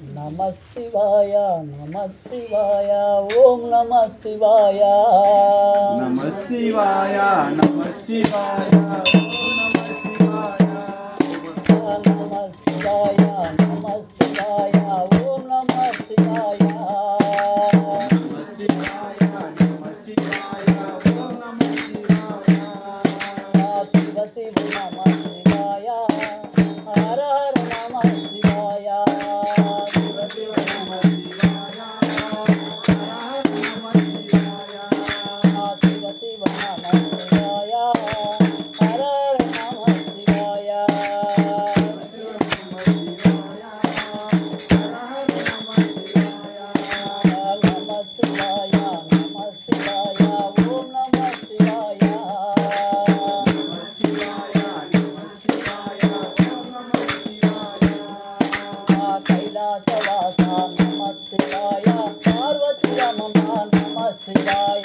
नमः शिवाय नमः शिवाय ओम नमः शिवाय नमः शिवाय नमः शिवाय नमः शिवाय नमः शिवाय ओम नमः शिवाय शिव शिव नमः शिवाय हर हर नमः शिवाय शिव शिव नमः शिव शिव नमः शिवाय हर हर नमः शिवाय नमः शिवाय नमः शिवाय ओम नमः शिवाय कैलासवासा नमः शिवाय पार्वती रमणा नमः शिवाय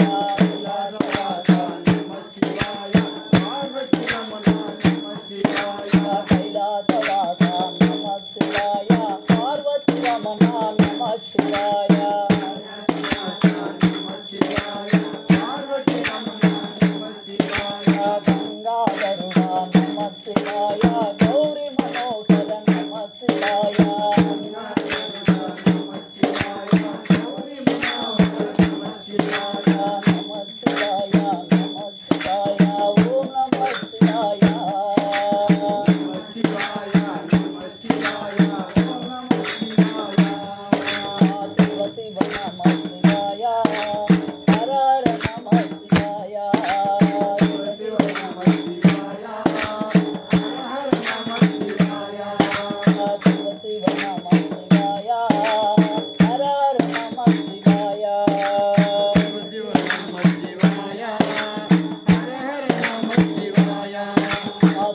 कैलासवासा नमः शिवाय पार्वती रमणा नमः शिवाय गंगाधरुणा नमः शिवाय गौरी मनोहर नमः शिवाय नमः शिवाय ओम नमः शिवाय शिव शिव नमः शिवाय हर हर नमः शिवाय शिव शिव नमः शिव शिव नमः शिवाय हर हर नमः शिवाय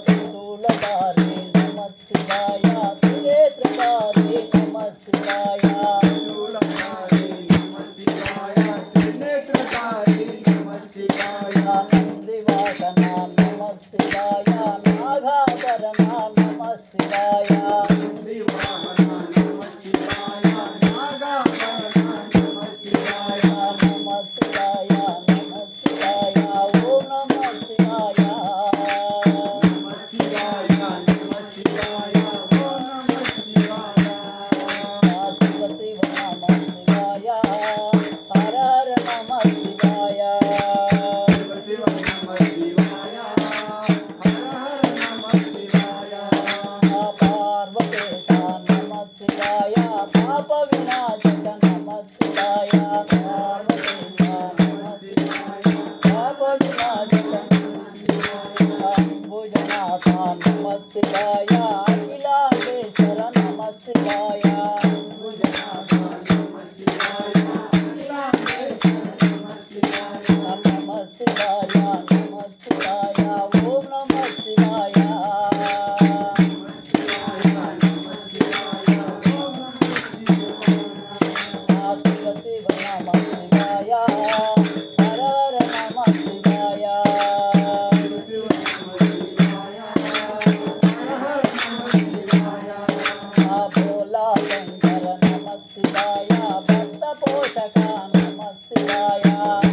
त्रिशूलधारी नमः शिवाय त्रिनेत्रधारी नमः शिवाय नंदिवासना नमः शिवाय नागाभरणा नमः शिवाय नमः शिवाय ओम नमः शिवाय शिव शिव नमः शिवाय हर हर नमः शिवाय पार्वतीसा नमः शिवाय पाप विनाशक नमः शिवाय पार्वतीसा नमः शिवाय पाप विनाशक भुजनाथा नमः शिवाय अखिलांडेश्वर नमः शिवाय नमः शिवाय ओम नमः शिवाय शिव शिव नमः शिवाय हर हर नमः शिवाय भोला शंकर नमः शिवाय भक्त पोषका नमः शिवाय